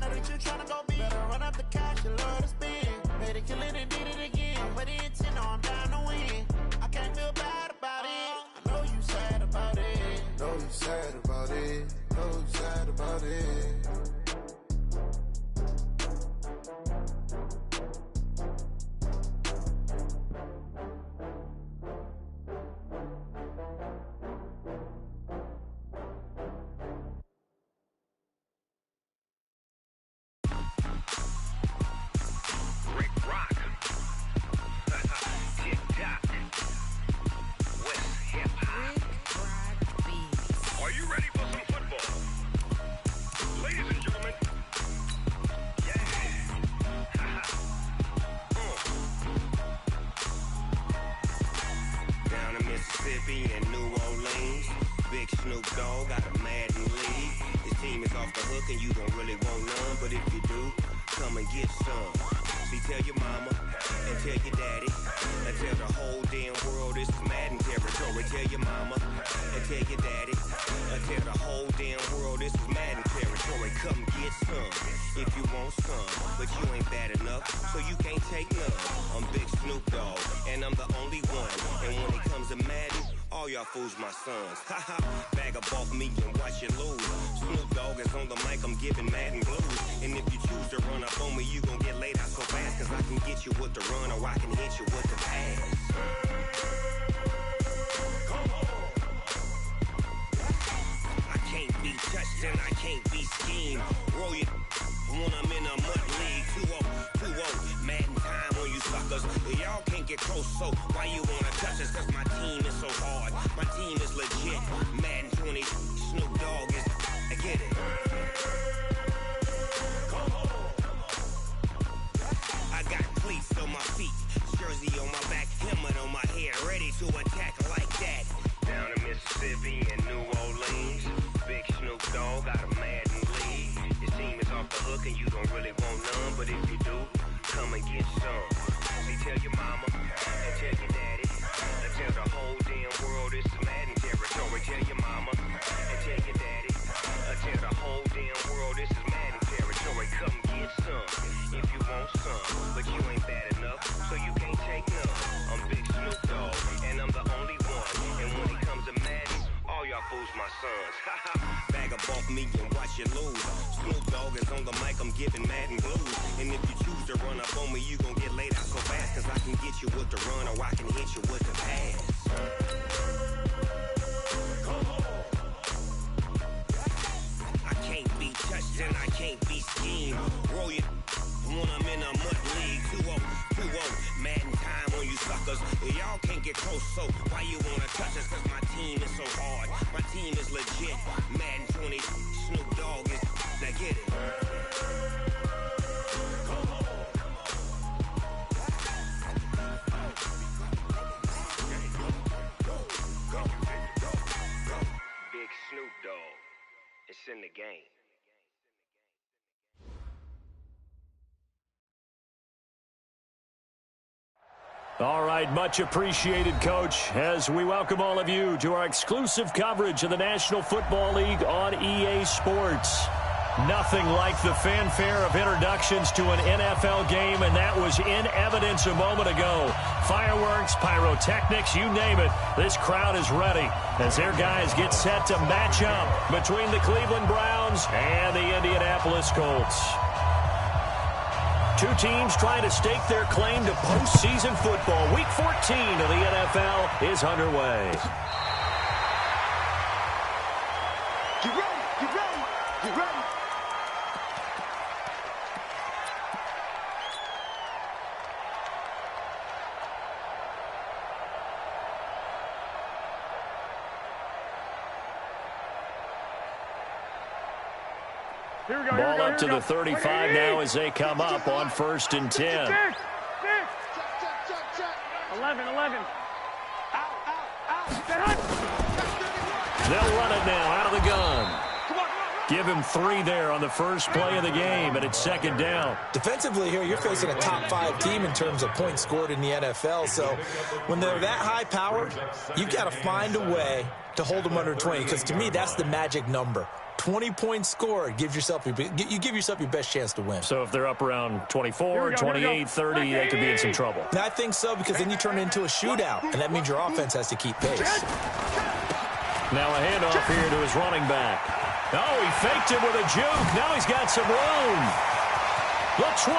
I know that you tryna go big. Better run up the cash, you love to spend. Made it, kill it, and did it again. Put the intent on, I'm down to win. I can't feel bad about it. I know you sad about it. Know you sad about it. Know you sad about it. Mississippi and New Orleans. Big Snoop Dogg got a Madden league. His team is off the hook and you don't really want none, but if you do, come and get some. See, tell your mama and tell your daddy and tell the whole damn world this is Madden territory. Tell your mama and tell your daddy and tell the whole damn world this is Madden territory. Come get some if you want some, but you ain't bad enough, so you can't take none. I'm Big Snoop Dogg and I'm the only one, and when it comes to Madden, all y'all fools my sons. Haha, bag up off me and watch you lose. Snoop Dogg is on the mic, I'm giving Madden blues. And if you choose to run up on me, you gon' get laid out so fast, cause I can get you with the run or I can hit you with the pass. Come on. I can't be touched and I can't be schemed. Roll you when I'm in a mud league. 2-0, Madden time on you suckers. Y'all can't get close, so why you wanna touch us? Cause my team is so hard, my team is legit. Madden 20, Snoop Dogg is, I get it. Come on. I got cleats on my feet, jersey on my back, helmet on my head, ready to attack like that. Down in Mississippi and New Orleans, Big Snoop Dogg got a Madden league. His team is off the hook and you don't really want none, but if you do, come and get some. See, tell your mama and tell your daddy and tell the whole damn world this is Madden territory. Tell your mama and tell your daddy and tell the whole damn world this is Madden territory. Come get some if you want some, but you ain't bad enough, so you can't take none. I'm Big Snoop Dogg and I'm the only one, and when it comes to Madden, all y'all fools my sons. Bag up off me and watch you lose. Snoop Dogg is on the mic, I'm giving Madden blues. And if you choose to run up on me, you gon' get laid out so fast, cause I can get you with the run or I can hit you with the pass. Come on. I can't be touched and I can't be schemed. Roll you when I'm in a mud league. 2-0, Madden time on you suckers. Y'all can't get close, so why you wanna touch us? Cause my team is so hard, my team is legit. Madden 20, Snoop Dogg is, now get it. Come on. Big Snoop Dogg, it's in the game. All right, much appreciated, Coach, as we welcome all of you to our exclusive coverage of the National Football League on EA Sports. Nothing like the fanfare of introductions to an NFL game, and that was in evidence a moment ago. Fireworks, pyrotechnics, you name it. This crowd is ready as their guys get set to match up between the Cleveland Browns and the Indianapolis Colts. Two teams trying to stake their claim to postseason football. Week 14 of the NFL is underway. Get ready, get ready, get ready. Ball up to the 35 now as they come up on 1st and 10. 11. Out. They'll run it now out of the gun. Come on. Give him 3 there on the first play of the game, and it's second down. Defensively here, you're facing a top-5 team in terms of points scored in the NFL. So when they're that high-powered, you've got to find a way to hold them under 20, because to me, that's the magic number. 20 points scored, you give yourself your best chance to win. So if they're up around 24, 28, 30, they could be in some trouble. And I think so, because then you turn it into a shootout, and that means your offense has to keep pace. Now a handoff here to his running back. Oh, he faked him with a juke. Now he's got some room. The 20,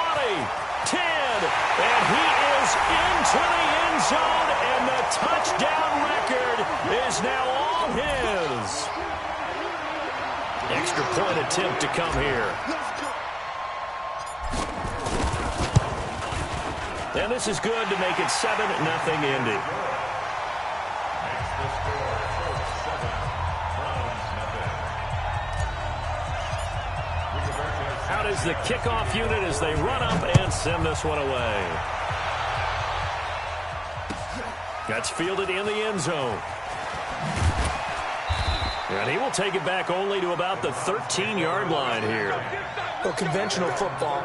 10, and he is into the end zone, and the touchdown record is now all his. Extra point attempt to come here. And this is good to make it 7-0 Indy. Out is the kickoff unit as they run up and send this one away. That's fielded in the end zone. And he will take it back only to about the 13-yard line here. Well, conventional football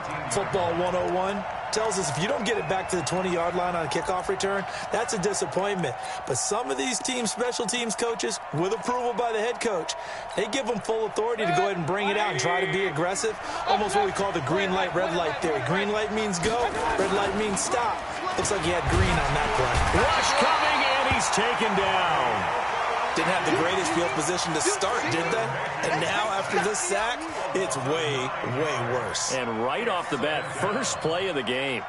101, tells us if you don't get it back to the 20-yard line on a kickoff return, that's a disappointment. But some of these teams, special teams coaches, with approval by the head coach, they give them full authority to go ahead and bring it out and try to be aggressive. Almost what we call the green light, red light theory. Green light means go, red light means stop. Looks like he had green on that play. Rush coming, and he's taken down. Didn't have the greatest field position to start, did they? And now, after this sack, it's way, way worse. And right off the bat, first play of the game.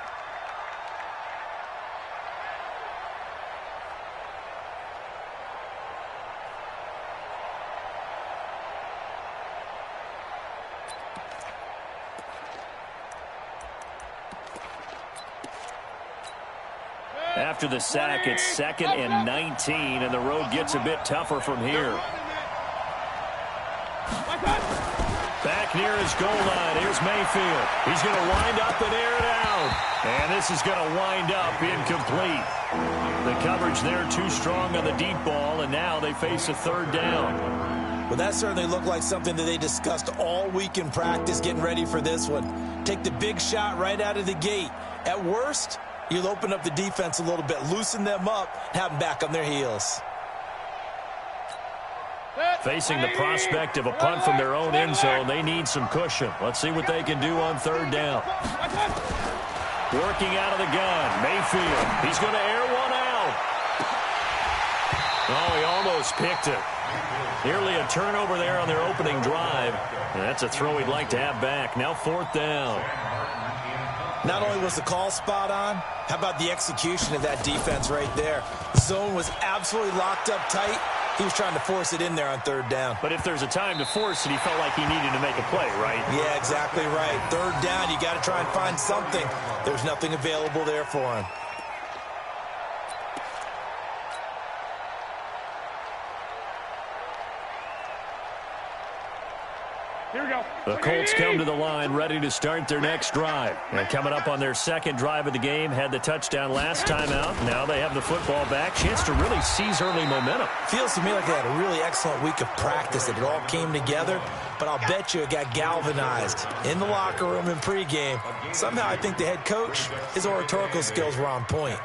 After the sack, it's 2nd and 19, and the road gets a bit tougher from here. Back near his goal line, here's Mayfield. He's going to wind up and air it out. And this is going to wind up incomplete. The coverage there too strong on the deep ball, and now they face a third down. Well, that certainly looked like something that they discussed all week in practice getting ready for this one. Take the big shot right out of the gate. At worst, you'll open up the defense a little bit, loosen them up, have them back on their heels. Facing the prospect of a punt from their own end zone, they need some cushion. Let's see what they can do on third down. Working out of the gun, Mayfield. He's going to air one out. Oh, he almost picked it. Nearly a turnover there on their opening drive. And that's a throw he'd like to have back. Now fourth down. Not only was the call spot on, how about the execution of that defense right there? The zone was absolutely locked up tight. He was trying to force it in there on third down. But if there's a time to force it, he felt like he needed to make a play, right? Yeah, exactly right. Third down, you got to try and find something. There's nothing available there for him. Here we go. The Colts come to the line ready to start their next drive. And coming up on their second drive of the game, had the touchdown last time out. Now they have the football back. Chance to really seize early momentum. Feels to me like they had a really excellent week of practice. It all came together. But I'll bet you it got galvanized in the locker room in pregame. Somehow I think the head coach, his oratorical skills were on point.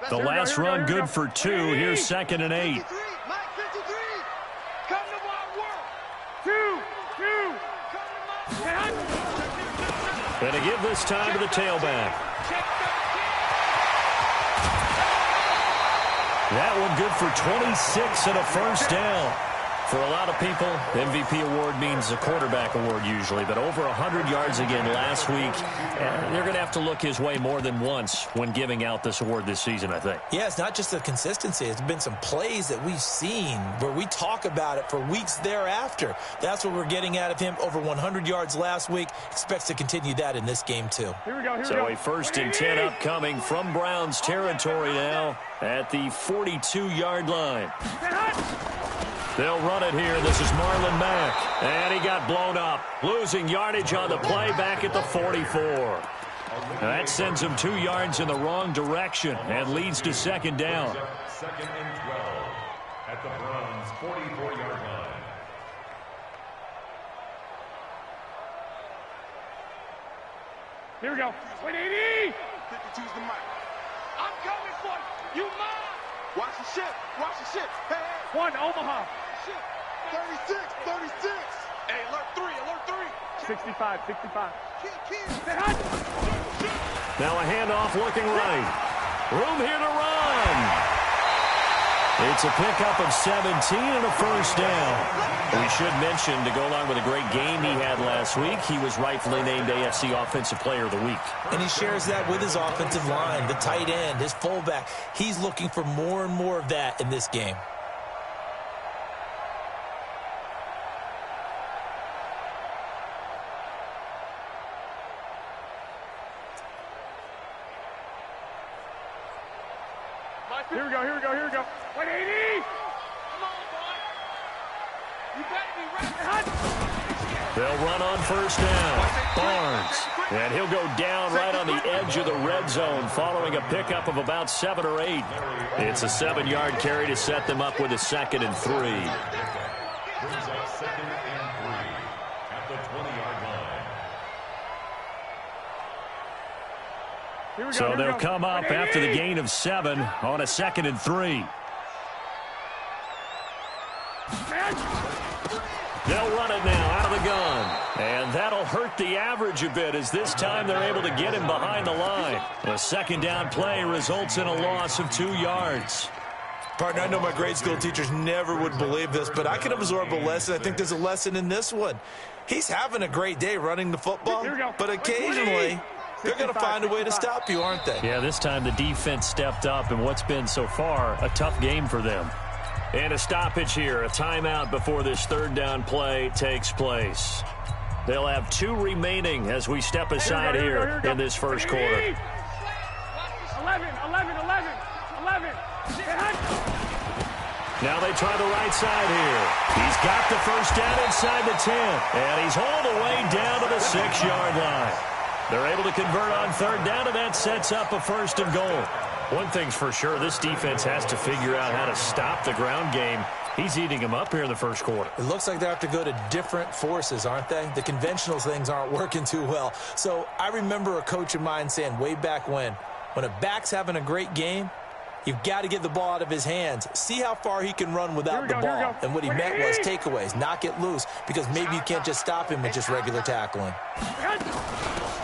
The last run good for 2. Here's 2nd and 8. And to give this time to the tailback. That one good for 26 and a first down. For a lot of people, MVP award means a quarterback award usually, but over 100 yards again last week. They're going to have to look his way more than once when giving out this award this season, I think. Yeah, it's not just the consistency. It's been some plays that we've seen where we talk about it for weeks thereafter. That's what we're getting out of him. Over 100 yards last week. Expects to continue that in this game, too. Here we go. So a 1st and 10 upcoming from Browns territory now at the 42-yard line. They'll run it here. This is Marlon Mack. And he got blown up. Losing yardage on the play back at the 44. That sends him 2 yards in the wrong direction and leads to second down. Second and 12 at the Browns' 44-yard line. Here we go. 180. 52's the mic. I'm coming for you. You mine. Watch the ship. Watch the ship. Hey, hey. One, Omaha. Ship. 36. 36. Hey, alert 3. Alert 3. 65. 65. Kid. Now a handoff looking right. Room here to run. It's a pickup of 17 and a first down. We should mention, to go along with a great game he had last week, he was rightfully named AFC Offensive Player of the Week. And he shares that with his offensive line, the tight end, his fullback. He's looking for more and more of that in this game. Here we go. Here we go. Here we go. 180. Come on, boy. You better be ready. They'll run on first down. Barnes. And he'll go down right on the edge of the red zone following a pickup of about 7 or 8. It's a 7-yard carry to set them up with a 2nd and 3. Brings up 2nd and 3 at the 20-yard line. So they'll come up after the gain of 7 on a 2nd and 3. They'll run it now out of the gun. And that'll hurt the average a bit, as this time they're able to get him behind the line. The 2nd down play results in a loss of 2 yards. Partner, I know my grade school teachers never would believe this, but I can absorb a lesson. I think there's a lesson in this one. He's having a great day running the football, but occasionally they're going to find a way to stop you, aren't they? Yeah, this time the defense stepped up in what's been so far a tough game for them. And a stoppage here, a timeout before this 3rd down play takes place. They'll have 2 remaining as we step aside here in this first quarter. 11. Now they try the right side here. He's got the first down inside the 10, and he's all the way down to the 6-yard line. They're able to convert on 3rd down, and that sets up a 1st and goal. One thing's for sure, this defense has to figure out how to stop the ground game. He's eating them up here in the first quarter. It looks like they have to go to different forces, aren't they? The conventional things aren't working too well. So I remember a coach of mine saying way back when a back's having a great game, you've got to get the ball out of his hands. See how far he can run without the ball. And what he meant was takeaways, knock it loose, because maybe you can't just stop him with just regular tackling.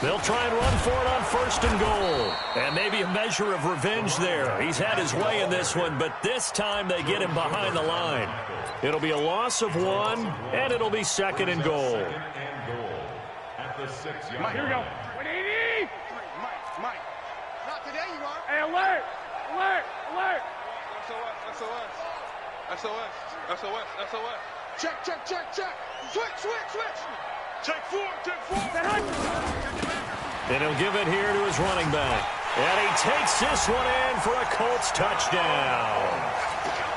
They'll try and run for it on 1st and goal. And maybe a measure of revenge there. He's had his way in this one, but this time they get him behind the line. It'll be a loss of 1, and it'll be 2nd and goal. At the 6-yard line. Here we go. 180. Mike. Not today, you are. Hey, alert. SOS. Check. Switch. Check 4. And he'll give it here to his running back. And he takes this one in for a Colts touchdown.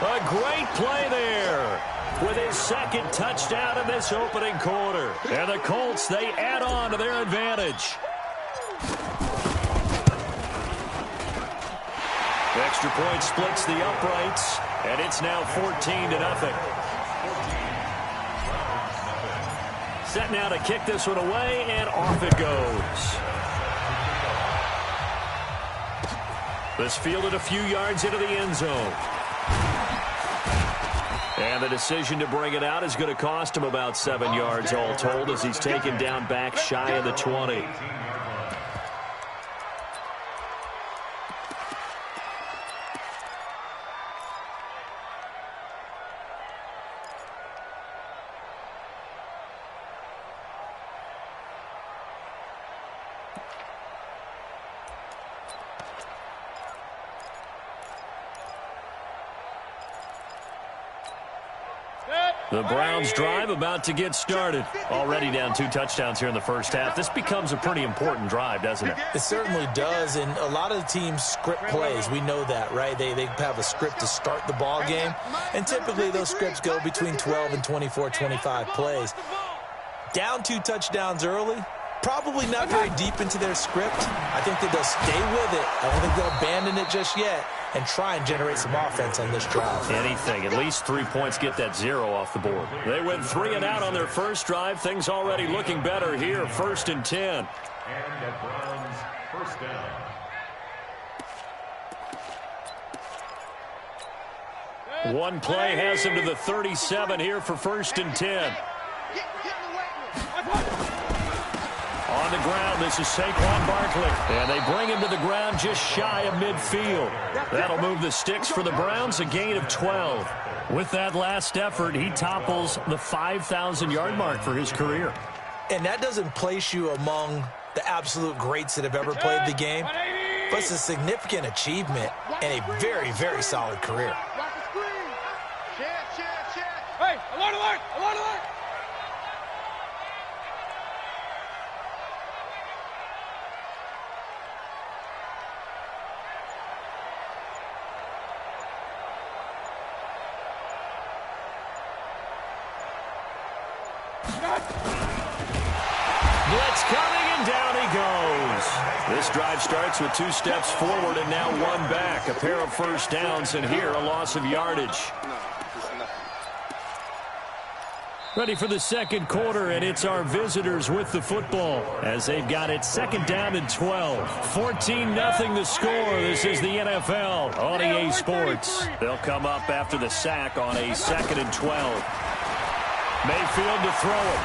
A great play there with his 2nd touchdown in this opening quarter. And the Colts, they add on to their advantage. Extra point splits the uprights, and it's now 14-0. Set now to kick this one away, and off it goes. This fielded a few yards into the end zone. And the decision to bring it out is going to cost him about 7 yards all told, as he's taken down back shy of the 20. The Browns drive about to get started. Already down 2 touchdowns here in the first half. This becomes a pretty important drive, doesn't it? It certainly does, and a lot of the teams script plays. We know that, right? They have a script to start the ball game, and typically those scripts go between 12 and 24, 25 plays. Down 2 touchdowns early, Probably not very deep into their script. I think that they'll stay with it. I don't think they'll abandon it just yet and try and generate some offense on this drive. Anything. At least 3 points get that 0 off the board. They went 3 and out on their first drive. Things already looking better here. 1st and 10. And at Browns, first down. One play has him to the 37 here for 1st and 10. On the ground, this is Saquon Barkley. And they bring him to the ground just shy of midfield. That'll move the sticks for the Browns, a gain of 12. With that last effort, he topples the 5,000-yard mark for his career. And that doesn't place you among the absolute greats that have ever played the game, but it's a significant achievement and a very, very solid career. Hey, alert, alert, alert, alert! Blitz coming, and down he goes. This drive starts with 2 steps forward and now 1 back. A pair of first downs, and here a loss of yardage. Ready for the second quarter, and it's our visitors with the football as they've got it 2nd down and 12. 14-0 the score. This is the NFL on EA Sports. They'll come up after the sack on a 2nd and 12. Mayfield to throw it.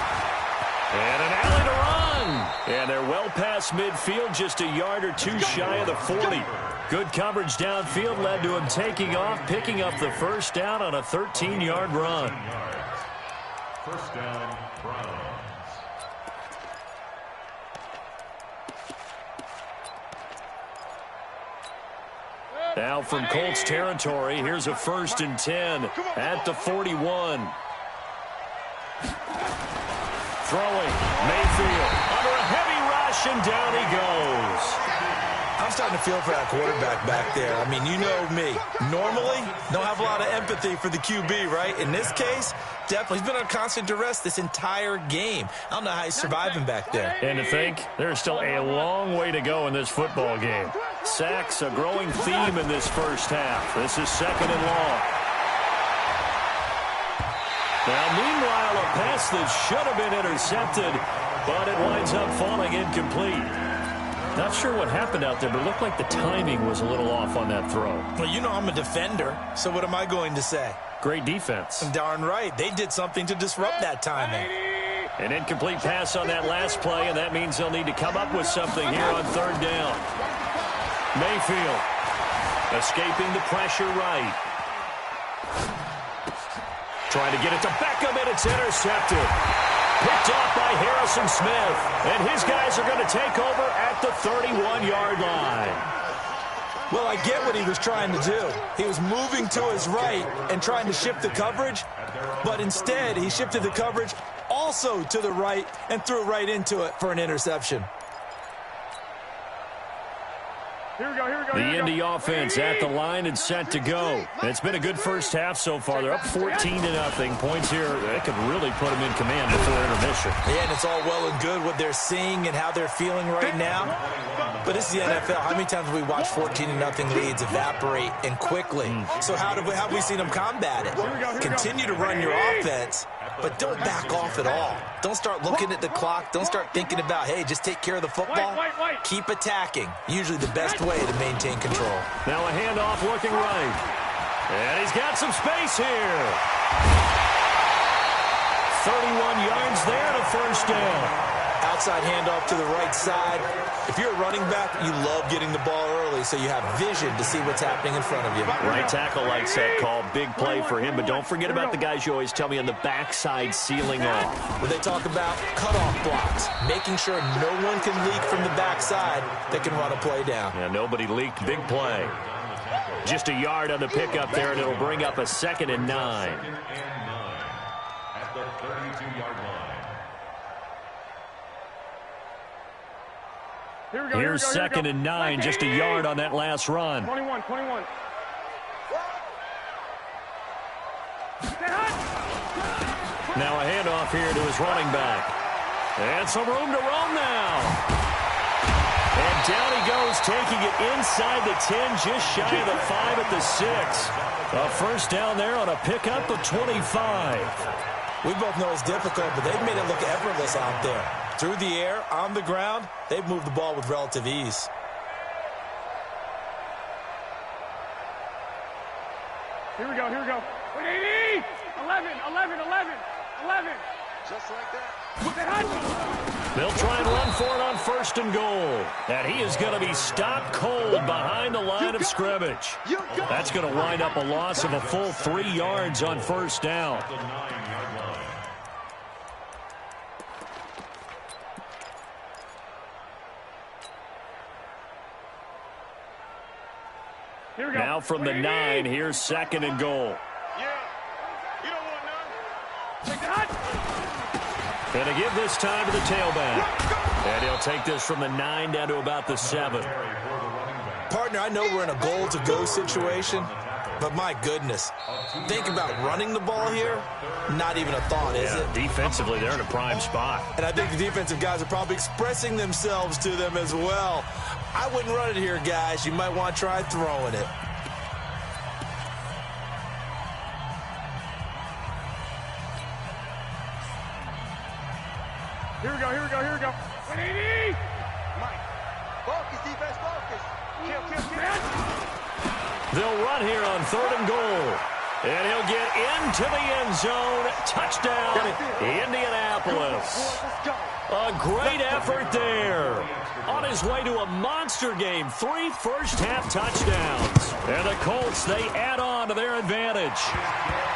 And an alley to run. And they're well past midfield, just a yard or 2 shy of the 40. Good coverage downfield led to him taking off, picking up the first down on a 13-yard run. First down, Browns. Now from Colts territory, here's a 1st and 10 at the 41. Throwing, Mayfield under a heavy rush, and down he goes. I'm starting to feel for that quarterback back there. I mean, you know me. Normally, don't have a lot of empathy for the QB, right? In this case, definitely. He's been on constant duress this entire game. I don't know how he's surviving back there. And to think, there's still a long way to go in this football game. Sacks, a growing theme in this first half. This is 2nd and long. Now, meanwhile, a pass that should have been intercepted, but it winds up falling incomplete. Not sure what happened out there, but it looked like the timing was a little off on that throw. Well, you know I'm a defender, so what am I going to say? Great defense. Darn right. They did something to disrupt that timing. An incomplete pass on that last play, and that means they'll need to come up with something here on 3rd down. Mayfield escaping the pressure right. Trying to get it to Beckham, and it's intercepted. Picked off by Harrison Smith. And his guys are going to take over at the 31-yard line. Well, I get what he was trying to do. He was moving to his right and trying to shift the coverage, but instead he shifted the coverage also to the right and threw right into it for an interception. Here we go, here we go, The Indy offense at the line and set to go. It's been a good first half so far. They're up 14-0. Points here, that could really put them in command before intermission. Yeah, and it's all well and good what they're seeing and how they're feeling right now. But this is the NFL. How many times have we watched 14-0 leads evaporate and quickly? So how have we seen them combat it? Continue to run your offense, but don't back off at all. Don't start looking at the clock. Don't start thinking about, hey, just take care of the football. Keep attacking. Usually the best way to maintain control. Now a handoff looking right. And he's got some space here. 31 yards there to first down. Outside handoff to the right side. If you're a running back, you love getting the ball early so you have vision to see what's happening in front of you. Right tackle likes that call. Big play for him, but don't forget about the guys you always tell me on the backside sealing off. When they talk about cutoff blocks, making sure no one can leak from the backside that can run a play down. Yeah, nobody leaked. Big play. Just a yard on the pickup there, and it'll bring up a 2nd and 9. At the 32-yard line. Here's 2nd and 9, just a yard on that last run. 21. Now a handoff here to his running back. And some room to roam now. And down he goes, taking it inside the 10, just shy of the 5 at the 6. A first down there on a pickup of 25. We both know it's difficult, but they've made it look effortless out there. Through the air, on the ground, they've moved the ball with relative ease. Here we go, here we go. 180! 11, 11, 11, 11. Just like that. They'll try and run for it on first and goal. And he is going to be stopped cold behind the line of scrimmage. That's going to wind up a loss of a full 3 yards on first down. Here we go. Now from the 9, here's second and goal. Yeah. You don't want none. Take that. And to give this time to the tailback. And he'll take this from the 9 down to about the 7. Partner, I know we're in a goal-to-go situation, but my goodness, think about running the ball here. Not even a thought, is it? Defensively, they're in a prime spot. And I think the defensive guys are probably expressing themselves to them as well. I wouldn't run it here, guys. You might want to try throwing it. Here we go, here we go, here we go. 180! Mike. Focus, defense, focus. Kill. They'll run here on third and goal. And he'll get into the end zone. Touchdown, Indianapolis. A great effort there. On his way to a monster game. 3 first-half touchdowns. And the Colts, they add on to their advantage.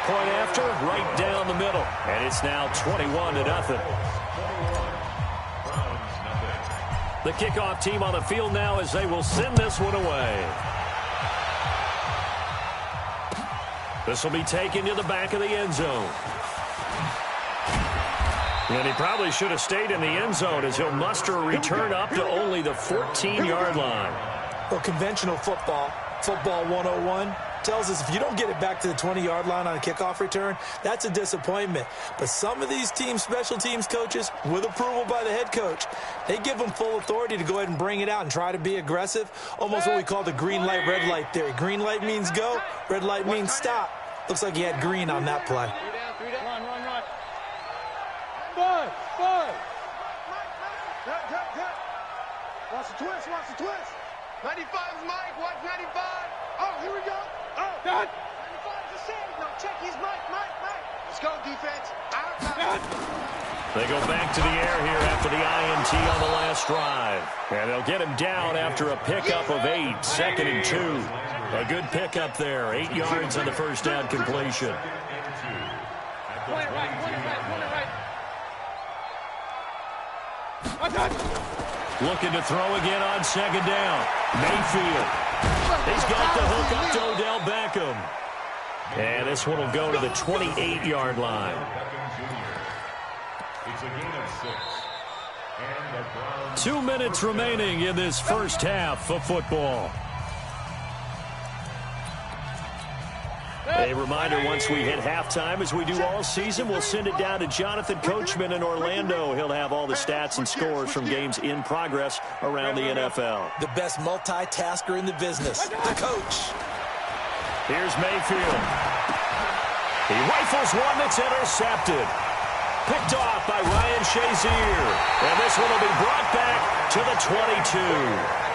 Point after, right down the middle. And it's now 21-0. The kickoff team on the field now as they will send this one away. This will be taken to the back of the end zone. And he probably should have stayed in the end zone as he'll muster a return up to only the 14-yard line. Well, conventional football 101, tells us if you don't get it back to the 20-yard line on a kickoff return, that's a disappointment. But some of these teams, special teams coaches, with approval by the head coach, they give them full authority to go ahead and bring it out and try to be aggressive, almost what we call the green light, red light theory. Green light means go, red light means stop. Looks like he had green on that play. Run. 5. Watch the twist. 95 is Mike. Watch 95. Oh, here we go. Oh, 95 is the same. No, check. He's Mike. Let's go, defense. They go back to the air here after the INT on the last drive. And they'll get him down after a pickup of 8, 2nd and 2. A good pickup there, 8 yards on the first down completion. Point it right. Looking to throw again on second down. Mayfield. He's got the hook up to Odell Beckham. And this one will go to the 28-yard line. It's a gain of 6. And the Browns 2 minutes remaining in this first half of football. A reminder, once we hit halftime, as we do all season, we'll send it down to Jonathan Coachman in Orlando. He'll have all the stats and scores from games in progress around the NFL. The best multitasker in the business, the coach. Here's Mayfield. He rifles one that's intercepted. Picked off by Ryan Shazier. And this one will be brought back to the 22.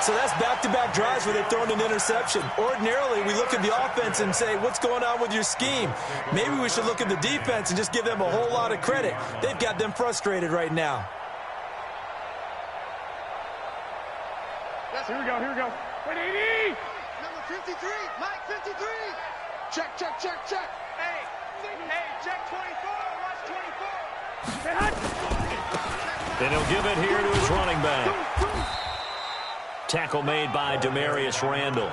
So that's back-to-back drives where they've thrown an interception. Ordinarily, we look at the offense and say, what's going on with your scheme? Maybe we should look at the defense and just give them a whole lot of credit. They've got them frustrated right now. Here we go. 180! Number 53. Mike, 53. Check. Hey, check 24. Watch 24. Then he'll give it here to his running back. Tackle made by Demarius Randall.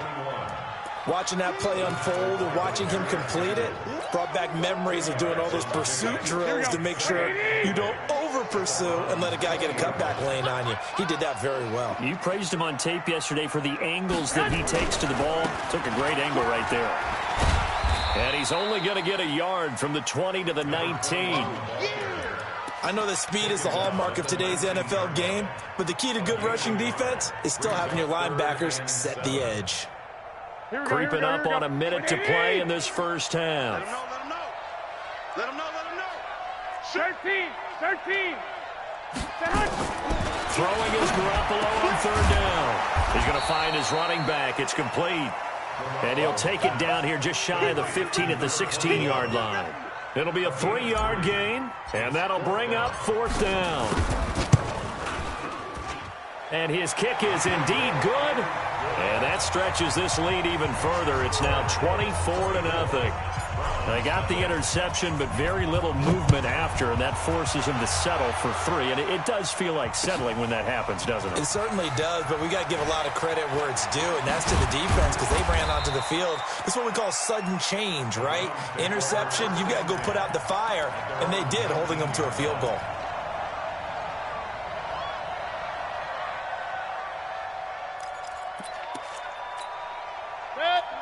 Watching that play unfold and watching him complete it brought back memories of doing all those pursuit drills to make sure you don't over-pursue and let a guy get a cutback lane on you. He did that very well. You praised him on tape yesterday for the angles that he takes to the ball. Took a great angle right there. And he's only going to get a yard from the 20 to the 19. I know that speed is the hallmark of today's NFL game, but the key to good rushing defense is still having your linebackers set the edge. Creeping up on a minute to play in this first half. Let him know. 13. Throwing his Garoppolo on third down. He's going to find his running back. It's complete. And he'll take it down here just shy of the 15 at the 16-yard line. It'll be a 3-yard gain, and that'll bring up fourth down. And his kick is indeed good. And that stretches this lead even further. It's now 24-0. They got the interception, but very little movement after, and that forces him to settle for 3. And it does feel like settling when that happens, doesn't it? It certainly does, but we got to give a lot of credit where it's due, and that's to the defense because they ran onto the field. This is what we call sudden change, right? Interception, you got to go put out the fire, and they did, holding them to a field goal.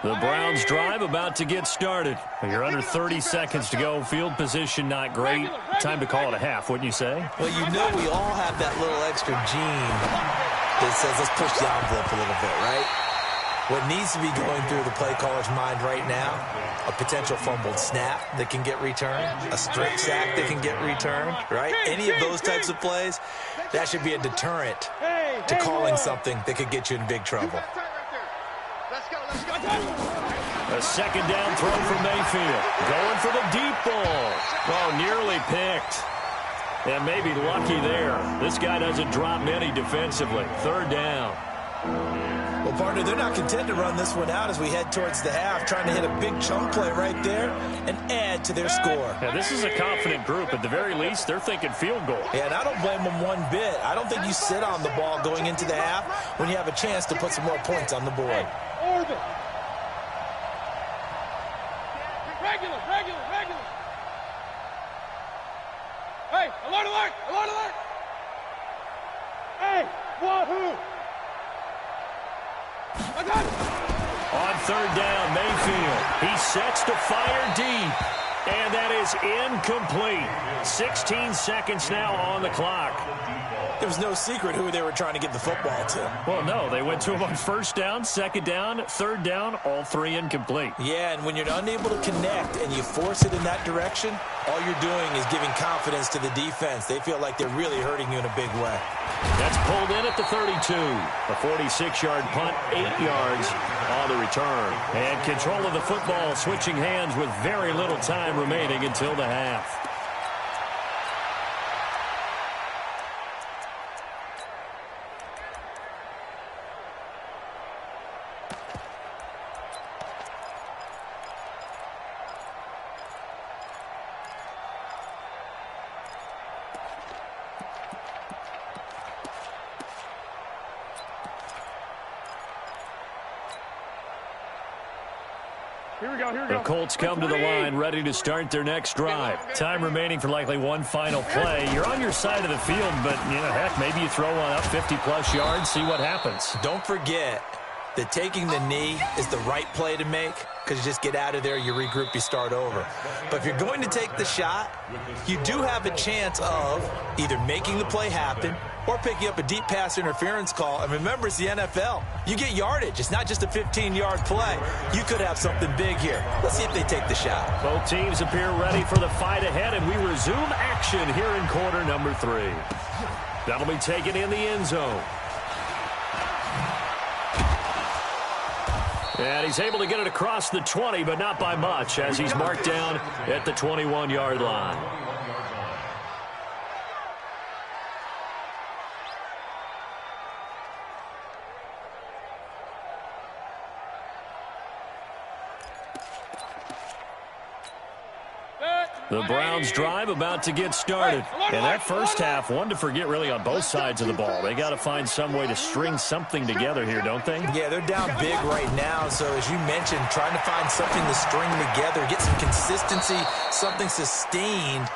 The Browns drive about to get started. You're under 30 seconds to go. Field position not great. Time to call it a half, wouldn't you say? Well, you know we all have that little extra gene that says let's push the envelope a little bit, right? What needs to be going through the play caller's mind right now, a potential fumbled snap that can get returned, a strip sack that can get returned, right? Any of those types of plays, that should be a deterrent to calling something that could get you in big trouble. A second down throw for Mayfield. Going for the deep ball. Oh, nearly picked. And maybe lucky there. This guy doesn't drop many defensively. Third down. Well, partner, they're not content to run this one out as we head towards the half, trying to hit a big chunk play right there and add to their score. Yeah, this is a confident group. At the very least, they're thinking field goal. Yeah, and I don't blame them one bit. I don't think you sit on the ball going into the half when you have a chance to put some more points on the board. Orbit. Regular. Hey, alert. Hey, wahoo. On third down, Mayfield. He sets to fire deep. And that is incomplete. 16 seconds now on the clock. There was no secret who they were trying to get the football to. Well, no, they went to him on first down, second down, third down, all 3 incomplete. Yeah, and when you're unable to connect and you force it in that direction, all you're doing is giving confidence to the defense. They feel like they're really hurting you in a big way. That's pulled in at the 32. A 46-yard punt, 8 yards on the return. And control of the football switching hands with very little time remaining until the half. Here we go. The Colts come to the line, ready to start their next drive. Time remaining for likely one final play. You're on your side of the field, but, heck, maybe you throw one up 50-plus yards, see what happens. Don't forget that taking the knee is the right play to make because you just get out of there, you regroup, you start over. But if you're going to take the shot, you do have a chance of either making the play happen or picking up a deep pass interference call. And remember, it's the NFL. You get yardage. It's not just a 15-yard play. You could have something big here. Let's see if they take the shot. Both teams appear ready for the fight ahead, and we resume action here in quarter number 3. That'll be taken in the end zone. And he's able to get it across the 20, but not by much, as he's marked down at the 21-yard line. The Browns drive about to get started. And that first half, one to forget really on both sides of the ball. They got to find some way to string something together here, don't they? Yeah, they're down big right now. So as you mentioned, trying to find something to string together, get some consistency, something sustained,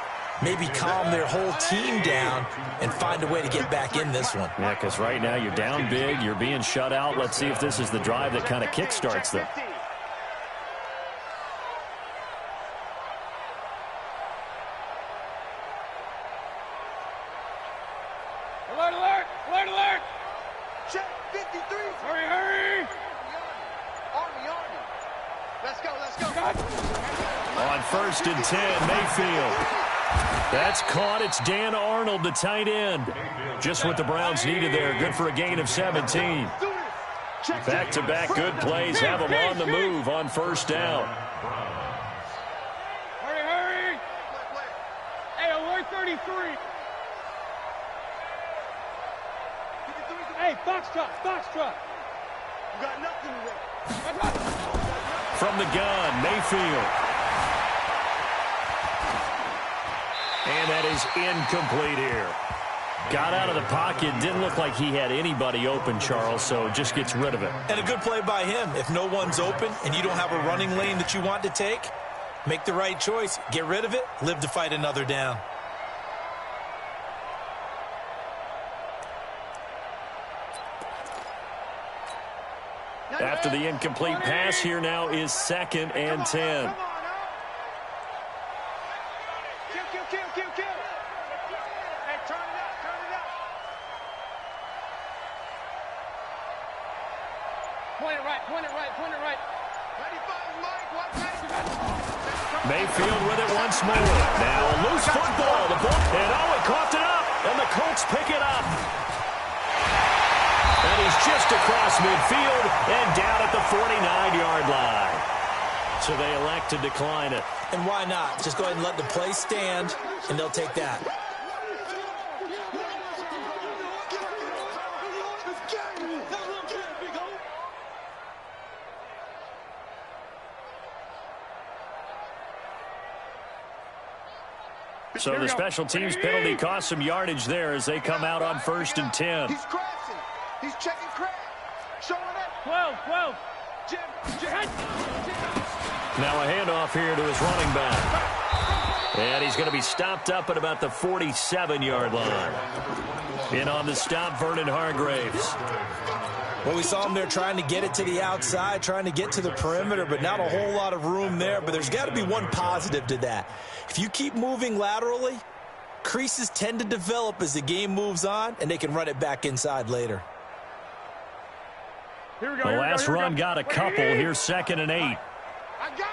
maybe calm their whole team down and find a way to get back in this one. Yeah, because right now you're down big, you're being shut out. Let's see if this is the drive that kind of kickstarts them. Let's go, let's go. On 1st and 10, Mayfield. That's caught. It's Dan Arnold, the tight end. Just what the Browns needed there. Good for a gain of 17. Back-to-back good plays have them on the move on 1st down. Hurry, hurry. Hey, alert 33. Hey, box truck, box truck. You got nothing to win. From the gun, Mayfield. And that is incomplete here. Got out of the pocket. Didn't look like he had anybody open, Charles, so just gets rid of it. And a good play by him. If no one's open and you don't have a running lane that you want to take, make the right choice. Get rid of it. Live to fight another down. After the incomplete pass, here now is 2nd and 10. Kill. Hey, turn it up. Point it right. 95, Mike. Watch 95. Mayfield with it once more. Now a loose football. The ball, and he coughed it up, and the Colts pick it up. And he's just across midfield and down at the 49-yard line. So they elect to decline it. And why not? Just go ahead and let the play stand, and they'll take that. So the special teams penalty cost some yardage there as they come out on 1st and 10. He's crashing. He's checking crash. Showing up. 12. Now a handoff here to his running back. And he's going to be stopped up at about the 47-yard line. In on the stop, Vernon Hargreaves. Well, we saw him there trying to get it to the outside, trying to get to the perimeter, but not a whole lot of room there. But there's got to be one positive to that. If you keep moving laterally, creases tend to develop as the game moves on, and they can run it back inside later. Here we go. The last run got a couple. Here's 2nd and 8. I got him.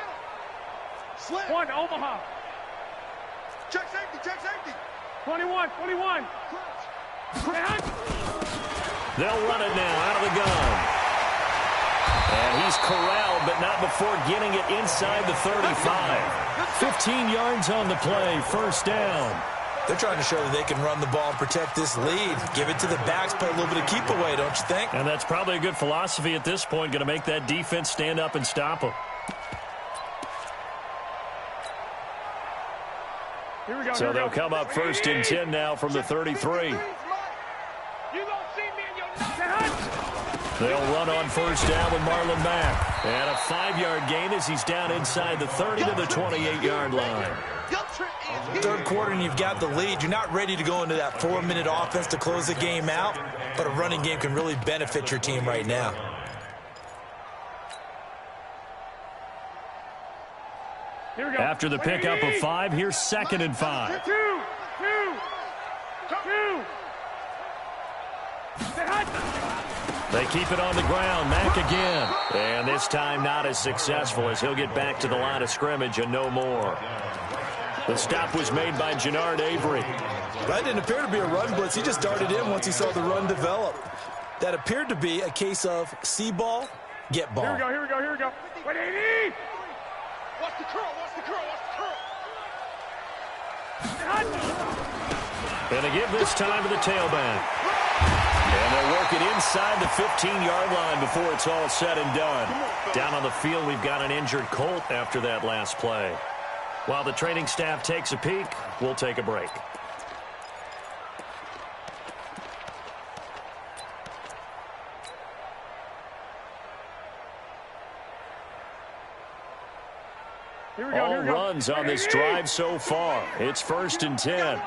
Slip. 1, Omaha. Check safety. 21. They'll run it now out of the gun. And he's corralled, but not before getting it inside the 35. 15 yards on the play, 1st down. They're trying to show that they can run the ball and protect this lead. Give it to the backs, play a little bit of keep away, don't you think? And that's probably a good philosophy at this point, going to make that defense stand up and stop them. Here we go. So they'll come up 1st and 10 now from the 33. You gonna see me in your nuts. They'll run on 1st down with Marlon Mack. And a 5-yard gain as he's down inside the 30 to the 28-yard line. 3rd quarter and you've got the lead. You're not ready to go into that 4-minute offense to close the game out, but a running game can really benefit your team right now. Here we go. After the pickup of 5, here's 2nd and 5. 2. They keep it on the ground. Mack again. And this time not as successful as he'll get back to the line of scrimmage and no more. The stop was made by Jannard Avery. That didn't appear to be a run blitz. He just darted in once he saw the run develop. That appeared to be a case of see ball, get ball. Here we go. 180. Watch the curl. And they give this time to the tailback. And they'll work it inside the 15-yard line before it's all said and done. Down on the field, we've got an injured Colt after that last play. While the training staff takes a peek, we'll take a break. All runs on this drive so far. It's 1st and 10.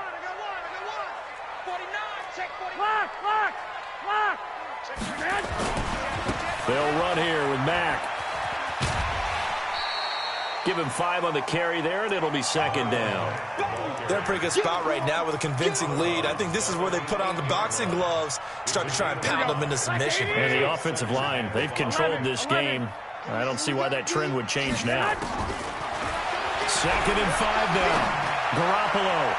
They'll run here with Mack. Give him 5 on the carry there, and it'll be 2nd down. They're in a pretty good spot right now with a convincing lead. I think this is where they put on the boxing gloves, start to try and pound them into submission. And the offensive line, they've controlled this game. I don't see why that trend would change now. 2nd and 5 now. Garoppolo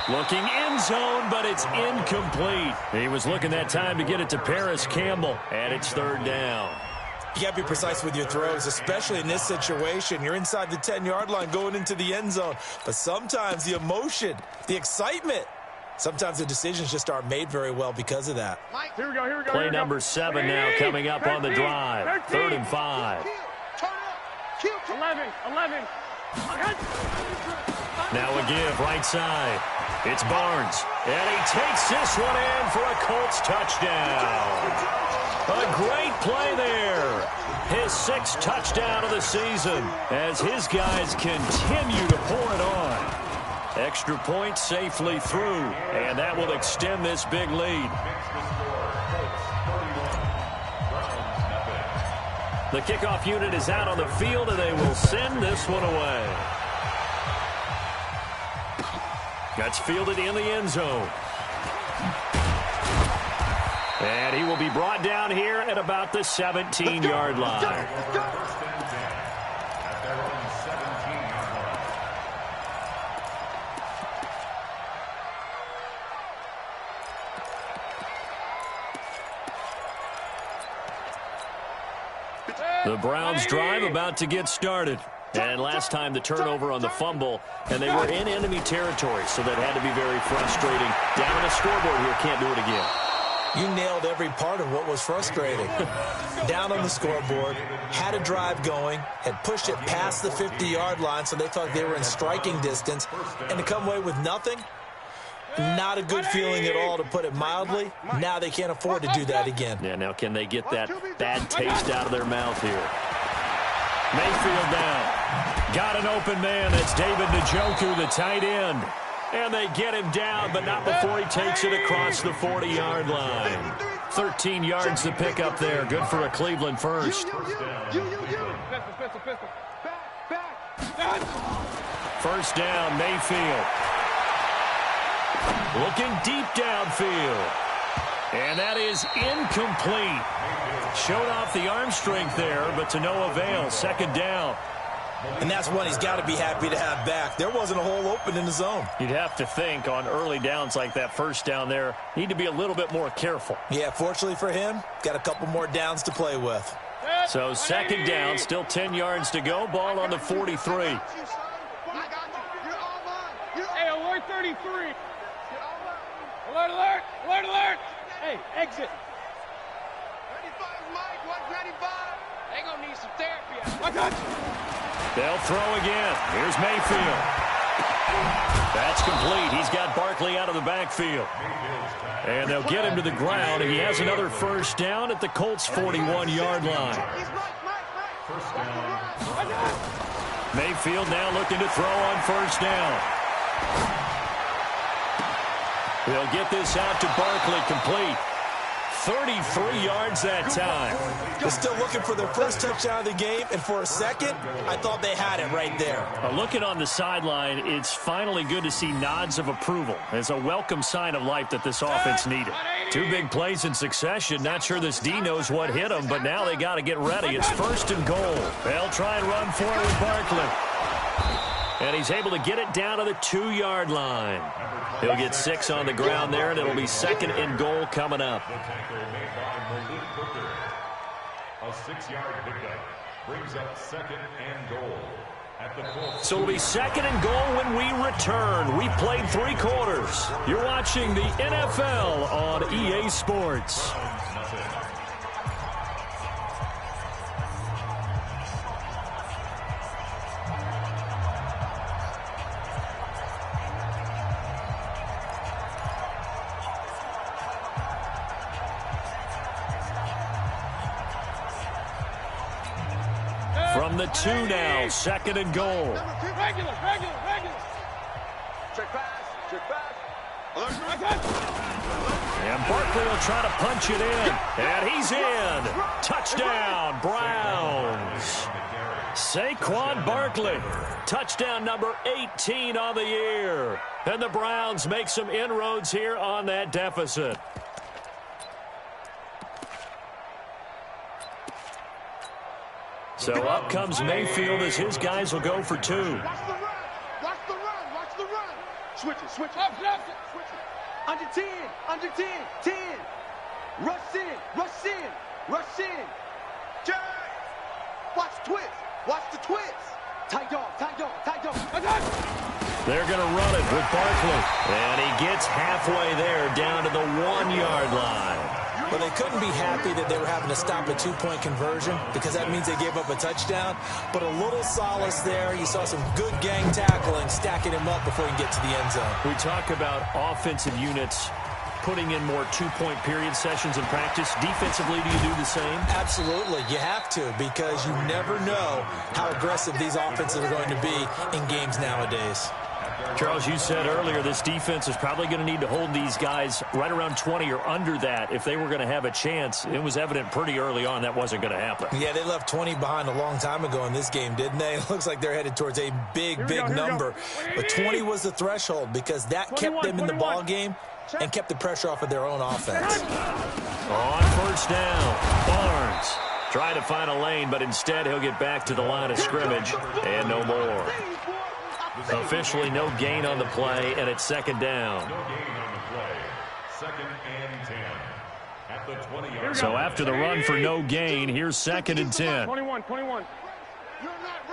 looking end zone, but it's incomplete. He was looking that time to get it to Paris Campbell, and it's 3rd down. You got to be precise with your throws, especially in this situation. You're inside the 10-yard line going into the end zone. But sometimes the emotion, the excitement, sometimes the decisions just aren't made very well because of that. Here we go, here we go. Play number 7 now coming up on the drive. 3rd and 5. 11. Now a give right side. It's Barnes. And he takes this one in for a Colts touchdown. A great play there. His 6th touchdown of the season as his guys continue to pour it on. Extra point safely through, and that will extend this big lead. The kickoff unit is out on the field, and they will send this one away. That's fielded in the end zone. And he will be brought down here at about the 17-yard line. The Browns drive about to get started. And last time the turnover on the fumble, and they were in enemy territory, so that had to be very frustrating. Down on the scoreboard here, can't do it again. You nailed every part of what was frustrating. Down on the scoreboard, had a drive going, had pushed it past the 50-yard line, so they thought they were in striking distance, and to come away with nothing, not a good feeling at all, to put it mildly. Now they can't afford to do that again. Yeah, now can they get that bad taste out of their mouth here? Mayfield now. Got an open man. That's David Njoku, the tight end. And they get him down, but not before he takes it across the 40-yard line. 13 yards to pick up there. Good for a Cleveland first. First down, Mayfield. Looking deep downfield. And that is incomplete. Showed off the arm strength there, but to no avail. 2nd down. And that's one he's got to be happy to have back. There wasn't a hole open in the zone. You'd have to think on early downs like that first down there, need to be a little bit more careful. Yeah, fortunately for him, got a couple more downs to play with. So 2nd down, still 10 yards to go. Ball on the 43. Hey, alert 33. Alert, alert, alert, alert. Hey, exit. 95 Mike, 195. They gonna need some therapy. I got you. They'll throw again. Here's Mayfield. That's complete. He's got Barkley out of the backfield. And they'll get him to the ground. He has another first down at the Colts' 41-yard line. Mayfield now looking to throw on first down. They'll get this out to Barkley, complete. 33 yards that time. They're still looking for their first touchdown of the game, and for a second, I thought they had it right there. Looking on the sideline, it's finally good to see nods of approval. It's a welcome sign of life that this offense needed. 2 big plays in succession. Not sure this D knows what hit him, but now they got to get ready. It's 1st and goal. They'll try and run for it with Barkley. And he's able to get it down to the 2-yard line. He'll get 6 on the ground there, and it'll be 2nd and goal coming up. The tackle made by Malik Hooker. A 6-yard pickup brings up 2nd and goal at the Colts. So it'll be 2nd and goal when we return. We played 3 quarters. You're watching the NFL on EA Sports. From the 2 now, 2nd and goal. Regular. Check pass. And Barkley will try to punch it in. And he's in. Touchdown, Browns. Saquon Barkley. Touchdown number 18 on the year. And the Browns make some inroads here on that deficit. So up comes Mayfield as his guys will go for 2. Watch the run. Watch the run. Watch the run. Switch it. Switch it. Switch it. Under 10. Under 10. 10. Rush in. Rush in. Rush in. Jay. Watch the twist. Watch the twist. Tight dog. Tight dog. Tight dog. They're going to run it with Barkley. And he gets halfway there down to the 1-yard line. Well, they couldn't be happy that they were having to stop a 2-point conversion because that means they gave up a touchdown. But a little solace there. You saw some good gang tackling, stacking him up before he can get to the end zone. We talk about offensive units putting in more 2-point period sessions in practice. Defensively, do you do the same? Absolutely. You have to because you never know how aggressive these offenses are going to be in games nowadays. Charles, you said earlier this defense is probably going to need to hold these guys right around 20 or under that if they were going to have a chance. It was evident pretty early on that wasn't going to happen. Yeah, they left 20 behind a long time ago in this game, didn't they? It looks like they're headed towards a big number. But 20 was the threshold because that kept them in the ball game and kept the pressure off of their own offense. On first down, Barnes tried to find a lane, but instead he'll get back to the line of scrimmage and no more. Officially no gain on the play, and it's second down. No gain on the play. Second and 10. At the 20-yard So after the run for no gain, here's second and 10. 21. You're not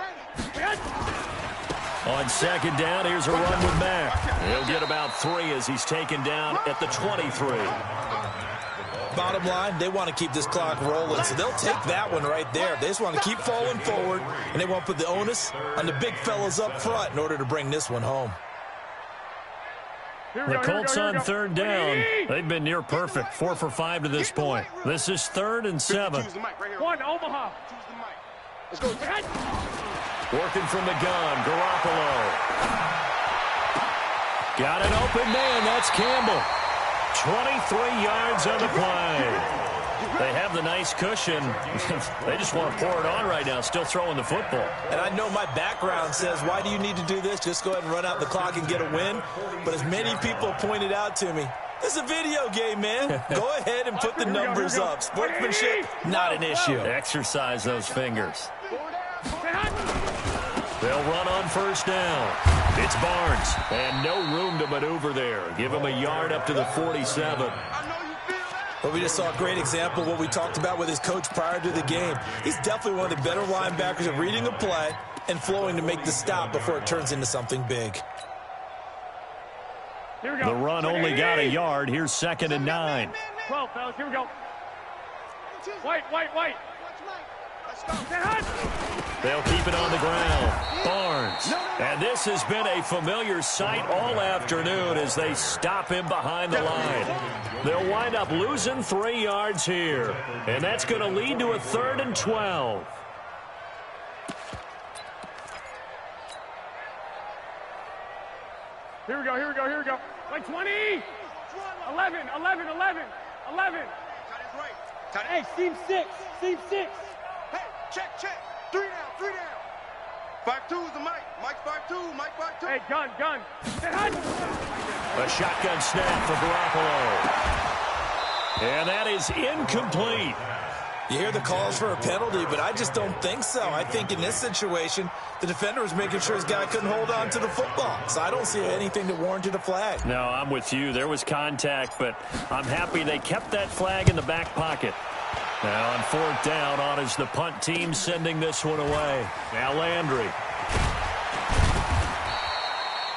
ready. On second down, here's a run with Mack. He'll get about 3 as he's taken down at the 23. Bottom line, they want to keep this clock rolling, so they'll take that one right there. They just want to keep falling forward, and they want to put the onus on the big fellas up front in order to bring this one home. The Colts on third down. They've been near perfect, 4 for 5 to this point. This is 3rd and 7. One, Omaha. Let's go. Working from the gun, Garoppolo. Got an open man, that's Campbell. 23 yards on the play. They have the nice cushion. They just want to pour it on right now, still throwing the football. And I know my background says, why do you need to do this? Just go ahead and run out the clock and get a win. But as many people pointed out to me, this is a video game, man. Go ahead and put the numbers up. Sportsmanship, not an issue. Exercise those fingers. They'll run on first down. It's Barnes, and no room to maneuver there. Give him a yard up to the 47. Well, we just saw a great example of what we talked about with his coach prior to the game. He's definitely one of the better linebackers at reading a play and flowing to make the stop before it turns into something big. The run only got a yard. Here's 2nd and 9. 12, fellas. Here we go. White. They'll keep it on the ground. Barnes. And this has been a familiar sight all afternoon as they stop him behind the line. They'll wind up losing 3 yards here. And that's going to lead to a 3rd and 12. Here we go. Like 20. 11. Hey, seam 6. Hey, check. 3 down. 5-2 is the Mike. Mike 5-2. Mike 5-2. Hey, gun. A shotgun snap for Garoppolo. And that is incomplete. You hear the calls for a penalty, but I just don't think so. I think in this situation, the defender was making sure his guy couldn't hold on to the football. So I don't see anything that warranted a flag. No, I'm with you. There was contact, but I'm happy they kept that flag in the back pocket. Now on 4th down, on is the punt team sending this one away. Now Landry.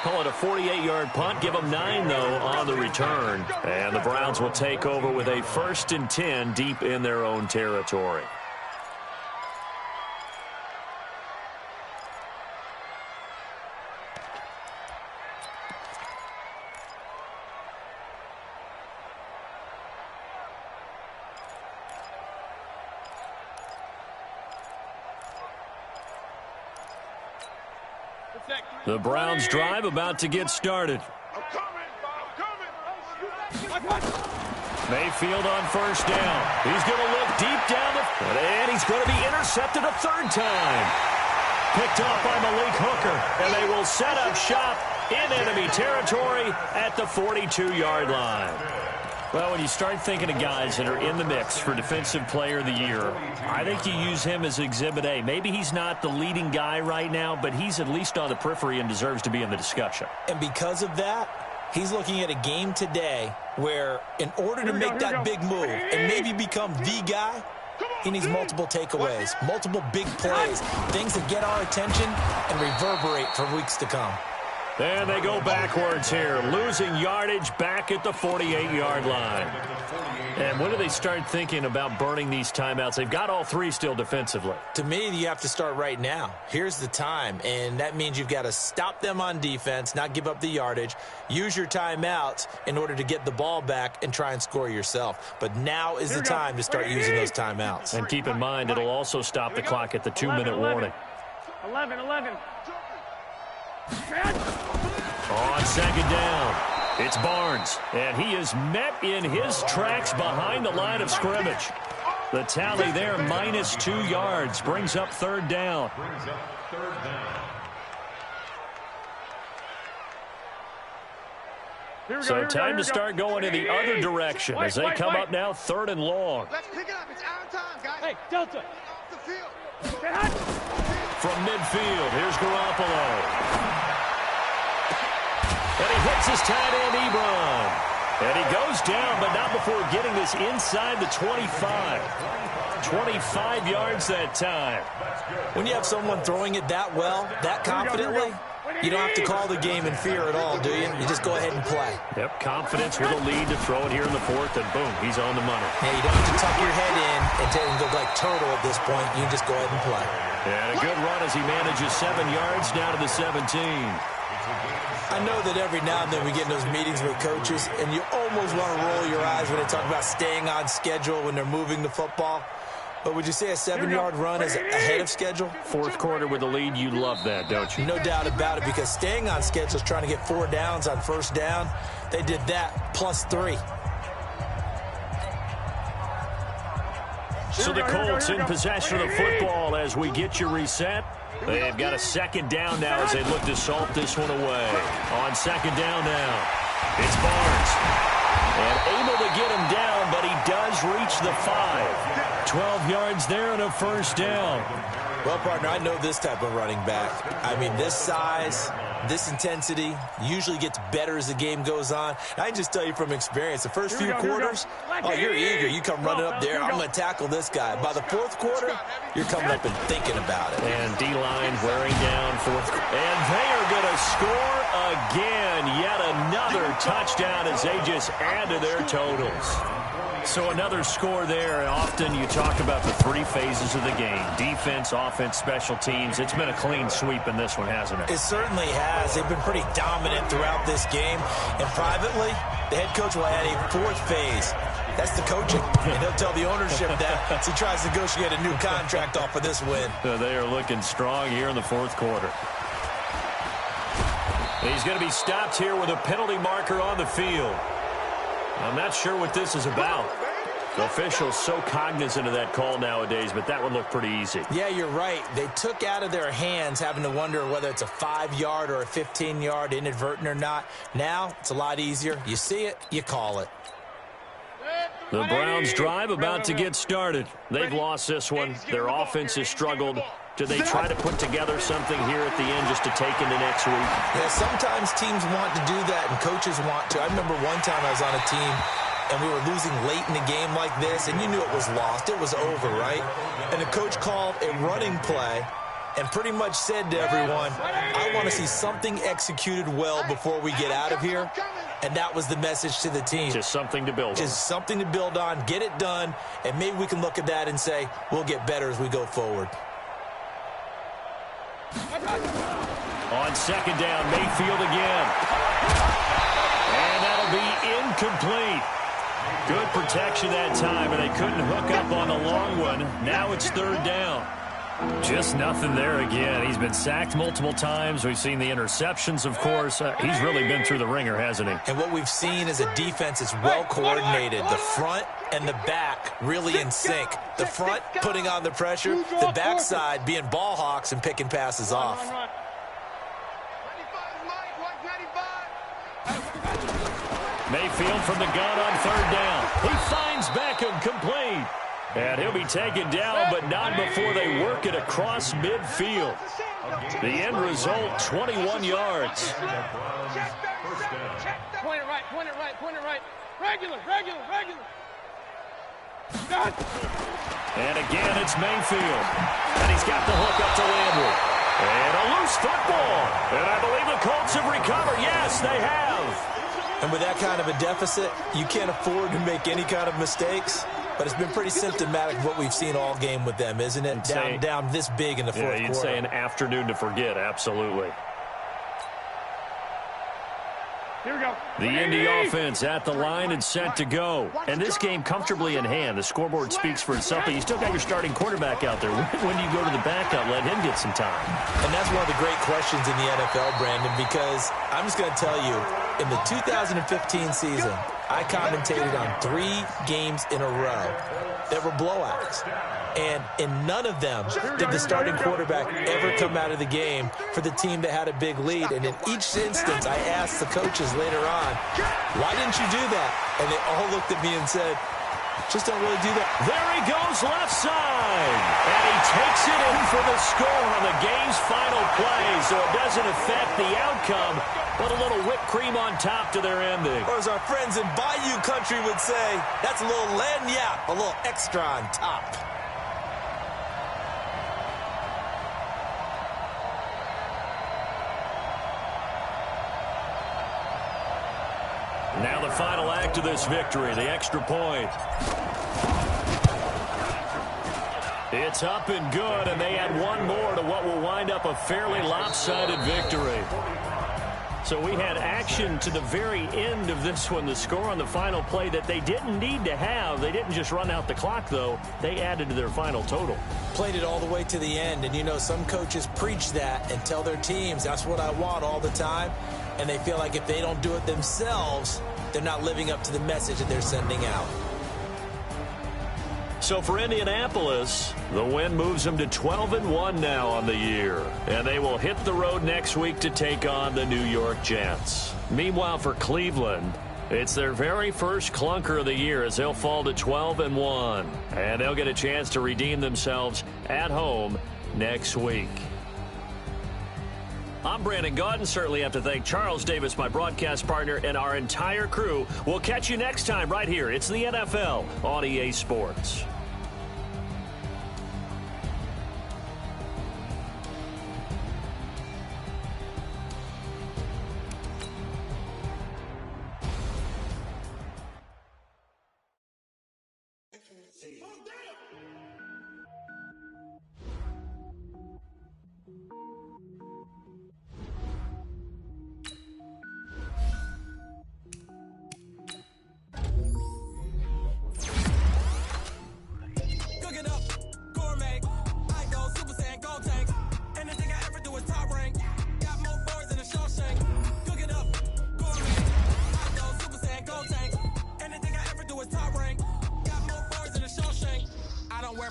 Call it a 48-yard punt. Give them 9, though, on the return. And the Browns will take over with a 1st and 10 deep in their own territory. The Browns drive about to get started. I'm coming. Mayfield on first down. He's going to look deep down and he's going to be intercepted a 3rd time. Picked off by Malik Hooker, and they will set up shop in enemy territory at the 42-yard line. Well, when you start thinking of guys that are in the mix for Defensive Player of the Year, I think you use him as Exhibit A. Maybe he's not the leading guy right now, but he's at least on the periphery and deserves to be in the discussion. And because of that, he's looking at a game today where in order to make that big move and maybe become the guy, he needs multiple takeaways, multiple big plays, things that get our attention and reverberate for weeks to come. And they go backwards here, losing yardage back at the 48-yard line. And when do they start thinking about burning these timeouts? They've got all three still defensively. To me, you have to start right now. Here's the time, and that means you've got to stop them on defense, not give up the yardage, use your timeouts in order to get the ball back and try and score yourself. But now is the time to start using those timeouts. And keep in mind, it'll also stop the clock at the 2-minute warning. 11. On second down, it's Barnes, and he is met in his tracks behind the line of scrimmage. The tally there, -2 yards, brings up third down. So time to start going in the other direction as they come up now, 3rd and long. Let's pick it up. It's our time, guys. Hey, Delta. Off the field. From midfield, here's Garoppolo. And he hits his tight end, Ebron. And he goes down, but not before getting this inside the 25. 25 yards that time. When you have someone throwing it that well, that confidently, you don't have to call the game in fear at all, do you? You just go ahead and play. Yep, confidence with a lead to throw it here in the 4th, and boom, he's on the money. Yeah, you don't have to tuck your head in and go like turtle at this point. You just go ahead and play. And a good run as he manages 7 yards down to the 17. I know that every now and then we get in those meetings with coaches, and you almost want to roll your eyes when they talk about staying on schedule when they're moving the football. But would you say a 7-yard run is ahead of schedule? 4th quarter with the lead, you love that, don't you? No doubt about it, because staying on schedule is trying to get 4 downs on first down. They did that +3. So the Colts in possession of the football as we get you reset. They've got a 2nd down now as they look to salt this one away. On 2nd down now, it's Barnes. And able to get him down, but he does reach the 5. 12 yards there and a 1st down. Well, partner, I know this type of running back. I mean, this size, this intensity usually gets better as the game goes on. And I can just tell you from experience, the first few quarters, oh, you're eager. You come running up there, I'm going to tackle this guy. By the 4th quarter, you're coming up and thinking about it. And D-line wearing down 4th. And they are going to score again. Yet another touchdown as they just add to their totals. So another score there. Often you talk about the 3 phases of the game. Defense, offense, special teams. It's been a clean sweep in this one, hasn't it? It certainly has. They've been pretty dominant throughout this game. And privately, the head coach will add a 4th phase. That's the coaching. And he'll tell the ownership that as he tries to negotiate a new contract off of this win. They are looking strong here in the 4th quarter. He's going to be stopped here with a penalty marker on the field. I'm not sure what this is about. The officials so cognizant of that call nowadays, but that would look pretty easy. Yeah, you're right. They took out of their hands having to wonder whether it's a 5-yard or a 15-yard, inadvertent or not. Now, it's a lot easier. You see it, you call it. The Browns drive about to get started. They've lost this one. Their offense has struggled. Do they try to put together something here at the end just to take into next week? Yeah, sometimes teams want to do that and coaches want to. I remember one time I was on a team and we were losing late in a game like this, and you knew it was lost. It was over, right? And the coach called a running play and pretty much said to everyone, I want to see something executed well before we get out of here. And that was the message to the team. Just something to build on. Just something to build on, get it done, and maybe we can look at that and say, we'll get better as we go forward. On 2nd down, Mayfield again. And that'll be incomplete. Good protection that time, and they couldn't hook up on the long one. Now it's 3rd down. Just nothing there again. He's been sacked multiple times. We've seen the interceptions, of course. He's really been through the ringer, hasn't he? And what we've seen is a defense that's well coordinated. The front and the back really in sync. The front putting on the pressure, the backside being ball hawks and picking passes off. 95 Mike, 195. Mayfield from the gun on third down. He finds Beckham complete. And he'll be taken down, but not before they work it across midfield. The end result, 21 yards. Point it right, point it right, point it right. Regular. And again, it's Mayfield. And he's got the hook up to Landry. And a loose football. And I believe the Colts have recovered. Yes, they have. And with that kind of a deficit, you can't afford to make any kind of mistakes. But it's been pretty symptomatic of what we've seen all game with them, isn't it? Down this big in the fourth quarter. You'd say an afternoon to forget, absolutely. Here we go. The Indy offense at the line and set to go. And this game comfortably in hand. The scoreboard speaks for itself, but you still got your starting quarterback out there. When do you go to the backup, let him get some time? And that's one of the great questions in the NFL, Brandon, because I'm just going to tell you, in the 2015 season, I commentated on 3 games in a row that were blowouts. And in none of them did the starting quarterback ever come out of the game for the team that had a big lead. And in each instance, I asked the coaches later on, why didn't you do that? And they all looked at me and said, just don't really do that. There he goes left side. And he takes it in for the score on the game's final play. So it doesn't affect the outcome, but a little whipped cream on top to their ending. Or as our friends in Bayou Country would say, that's a little lagniappe, a little extra on top. Now the final act of this victory, the extra point. It's up and good, and they add one more to what will wind up a fairly lopsided victory. So we had action to the very end of this one, the score on the final play that they didn't need to have. They didn't just run out the clock, though. They added to their final total. Played it all the way to the end, and you know, some coaches preach that and tell their teams, that's what I want all the time. And they feel like if they don't do it themselves, they're not living up to the message that they're sending out. So for Indianapolis, the win moves them to 12-1 now on the year. And they will hit the road next week to take on the New York Jets. Meanwhile, for Cleveland, it's their very first clunker of the year as they'll fall to 12-1. And they'll get a chance to redeem themselves at home next week. I'm Brandon Gaudin. Certainly have to thank Charles Davis, my broadcast partner, and our entire crew. We'll catch you next time right here. It's the NFL on EA Sports.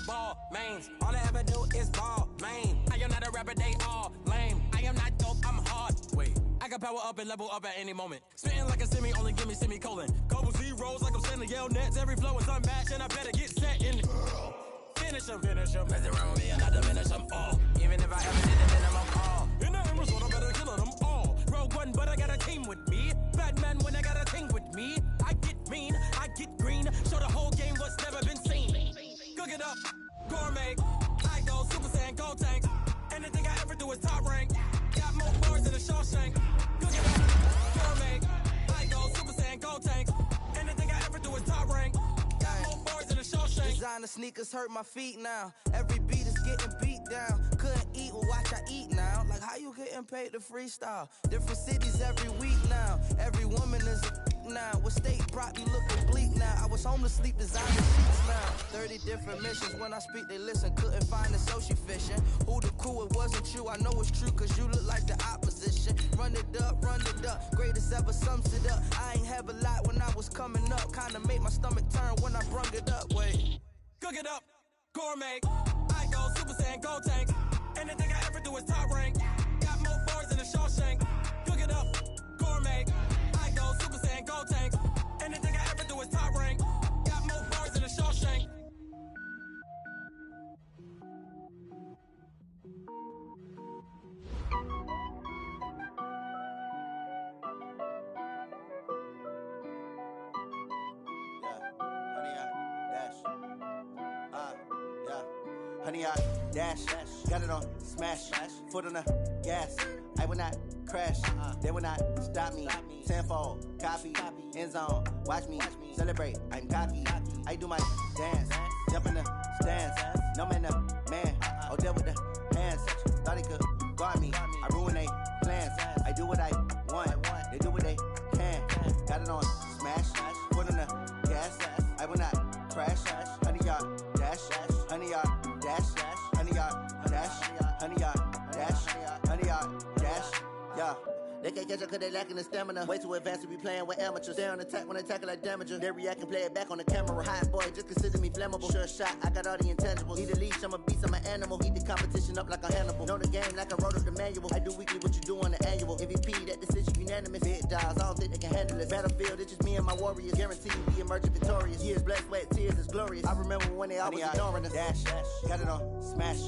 Ball, mains. All I ever do is ball, main. I am not a rapper, they all lame. I am not dope, I'm hard. Wait, I can power up and level up at any moment. Spitting like a semi, only give me semicolon. Couple zeros like I'm sending yell nets. Every flow is unmatched, and I better get set in. Finish them. Mess around with me and I diminish them all. Even if I ever did it, then I'm all. In the end result, I'm better killing them all. Rogue one, but I got a team with me. Batman when I got a thing with me. I get mean, I get green. Show the whole game what's never been seen. Cook it up, gourmet. I go Super Saiyan, gold tank. Anything I ever do is top rank. Got more bars than a Shawshank. Cook it up, gourmet. I go Super Saiyan, gold tank. Anything I ever do is top rank. Got more bars than a Shawshank. Designer sneakers hurt my feet now. Every beat is getting beat down. Couldn't eat, well watch I eat now. Like how you getting paid to freestyle? Different cities every week now. Every woman is a now. What state brought me looking bleak now? I was home to sleep, designer sheets now. 30 different missions. When I speak, they listen. Couldn't find it, so she fishing. Who the crew? It wasn't you. I know it's true, cause you look like the opposition. Run it up, greatest ever sums it up. I ain't have a lot when I was coming up. Kinda made my stomach turn when I brung it up. Wait. Cook it up, gourmet. I go Super Saiyan, gold tank. Anything I ever do is top rank. Got more bars than a Shawshank. Cook it up, gourmet. I go Super Saiyan, gold tank. 100-yard dash. Got it on smash. Foot on the gas. I will not crash. They will not stop me. Tenfold, copy, end zone. Watch me celebrate. I'm cocky. I do my dance. Jump in the stands. No man, the man. Oh, deal with the hands. Thought he could guard me. I ruin they plans. I do what I want. They do what they can. Got it on smash. Foot on the gas. I will not crash. 100-yard dash. 100-yard dash. 100-yard dash. 100-yard dash. 100-yard dash. Yeah. They can't catch up cause they lacking the stamina. Way too advanced to be playing with amateurs. Stay on attack when they tackle like damager. They react and play it back on the camera. Hot boy, just consider me flammable. Sure shot, I got all the intangibles. Need a leash, I'm a beast, I'm an animal. Heat the competition up like a Hannibal. Know the game like I wrote up the manual. I do weekly what you do on the annual. MVP, that decision unanimous. Big dials, I don't think they can handle it. Battlefield, it's just me and my warriors. Guarantee you be emerging victorious. Years, blood, sweat, tears, it's glorious. I remember when they always ignoring us. Dash, got it on smash.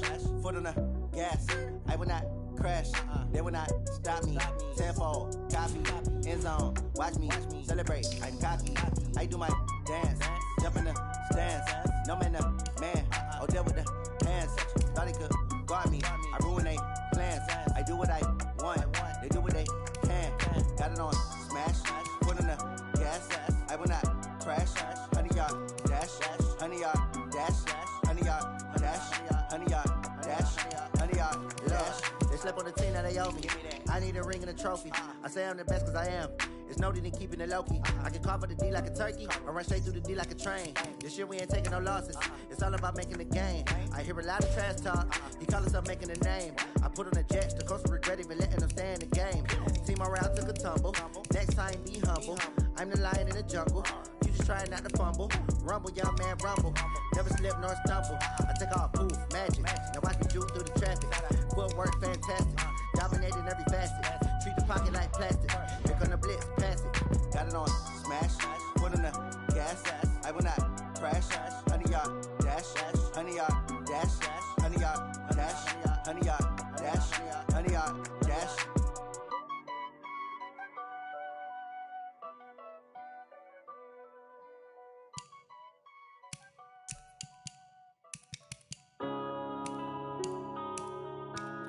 Foot on the gas. I will not crash. They will not stop me. Tenfold, copy, end zone. Watch me celebrate. I'm cocky. I do my dance. Jump in the stands. No man, the man. Oh, deal with the hands. Thought he could guard me. I ruin they plans. I do what I want. They do what they can. Got it on smash. Foot on the gas. I will not crash. 100-yard dash. 100-yard dash. 100-yard dash. 100-yard dash. 100-yard dash. They slept on the team, now they owe me. I need a ring and a trophy. I say I'm the best cause I am. It's no need in keeping it low-key. I can carve up the D like a turkey or run straight through the D like a train. This year we ain't taking no losses. It's all about making the game. I hear a lot of trash talk. He call himself making a name. I put on the jets. The coach will regret even letting them stay in the game. Team morale took a tumble. Next time be humble. I'm the lion in the jungle. You just trying not to fumble. Rumble, young man, rumble. Never slip nor stumble. I take all poof, magic. Now watch me juke through the traffic. Footwork fantastic. Dominating every facet. Treat the pocket like plastic. Here come the blitz, pass it. Got it on smash. Foot on the gas. I will not crash. 100-yard dash. 100-yard dash. 100-yard dash. 100-yard dash. 100-yard dash.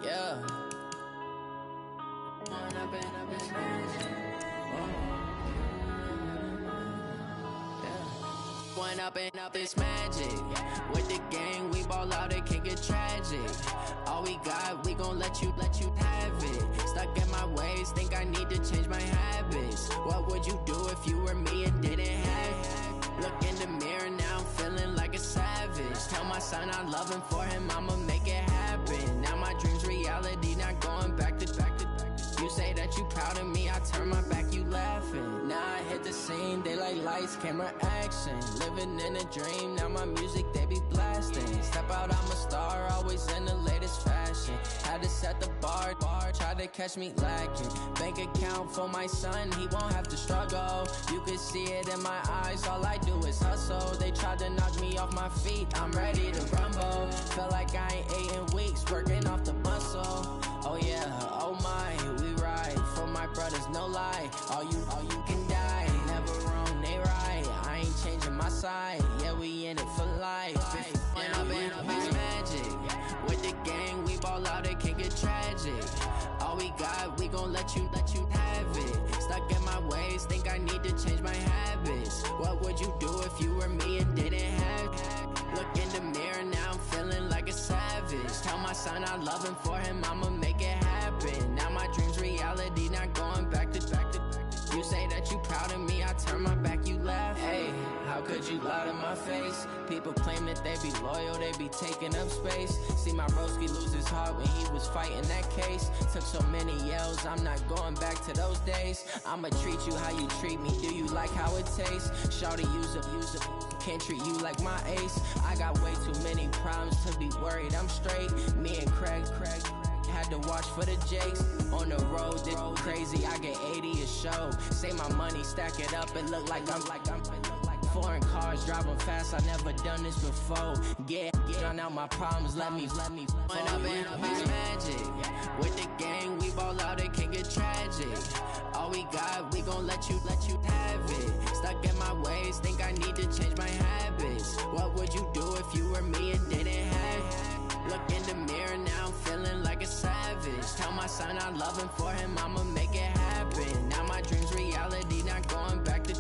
Yeah. One up and up, it's magic. With the gang, we ball out, it can get tragic. All we got, we gon' let you have it. Stuck in my ways, think I need to change my habits. What would you do if you were me and didn't have it? Look in the mirror, now I'm feeling like a savage. Tell my son I love him, for him I'ma make it happen. Now my dream's reality, not going back to. You say that you proud of me, I turn my back, you laughing. Now I hit the scene, they like lights, camera, action. Living in a dream, now my music, they be blasting. Step out, I'm a star, always in the latest fashion. Had to set the bar, try to catch me lacking. Bank account for my son, he won't have to struggle. You can see it in my eyes, all I do is hustle. They tried to knock me off my feet, I'm ready to rumble. Feel like I ain't ate in weeks, working off the muscle. Oh yeah, oh my, we ride for my brothers, no lie. All you can die, never wrong, they right. I ain't changing my side, yeah, we in it for life. And up, it's magic. With the gang, we ball out, it can get tragic. All we got, we gon' let you have it. Stuck in my ways, think I need to change my habits. What would you do if you were me and didn't have it? Look in the mirror, now I'm feeling like a savage. Tell my son I love him, for him I'ma make it happen. Now my dream's reality, not going back to. You say that you proud of me, I turn my back, you laugh. Hey, how could you lie to my face? People claim that they be loyal, they be taking up space. See my broski lose his heart when he was fighting that case. Took so many yells, I'm not going back to those days. I'ma treat you how you treat me, do you like how it tastes? Shawty, use a can't treat you like my ace. I got way too many problems to be worried, I'm straight. Me and Craig had to watch for the Jakes. On the road, this crazy, I get 80 a show. Say my money, stack it up, it look like I'm foreign cars, driving fast, I never done this before. Get on out my problems, let me One up and up, it's magic. With the gang, we ball out, it can get tragic. All we got, we gon' let you have it. Stuck in my ways, think I need to change my habits. What would you do if you were me and didn't have it? son, I'm loving for him, I'ma make it happen. Now my dream's reality, not going back to.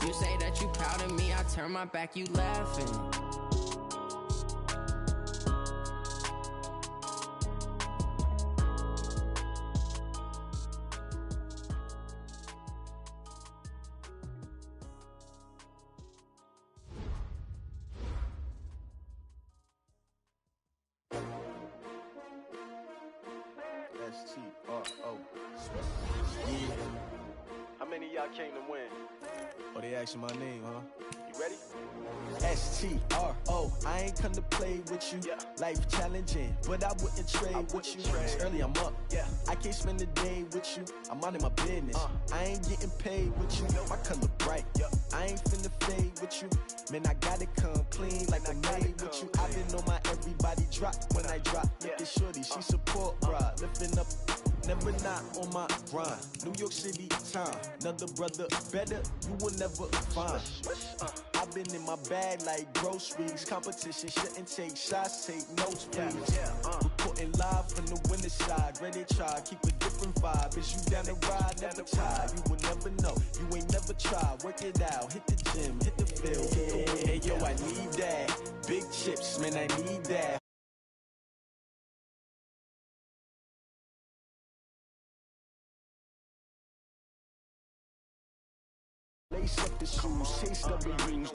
You say that you proud of me, I turn my back, you laughing. S-T-R-O. How many of y'all came to win? Oh, they asking my name, huh? You ready? S-T-R-O. I ain't come to play with you. Yeah. Life challenging, but I wouldn't trade with you. It's early, I'm up. Yeah. I can't spend the day with you. I'm minding my business. I ain't getting paid with you. My color bright. Yep. I ain't finna fade with you. Man, I gotta come clean like I made with you. I've been on my everybody drop when I drop. Look at shorty, she support, bruh. Lifting up. Never not on my grind. New York City time. Another brother better, you will never find. I've been in my bag like groceries. Competition shouldn't take shots, take notes, please. Reporting live from the winter side. Ready to try, keep a different vibe. Is you down the ride, never tired. You will never know, you ain't never tried. Work it out, hit the gym, hit the field. Hey yo, I need that. Big chips, man, I need that. Lace up the shoes, chase W's.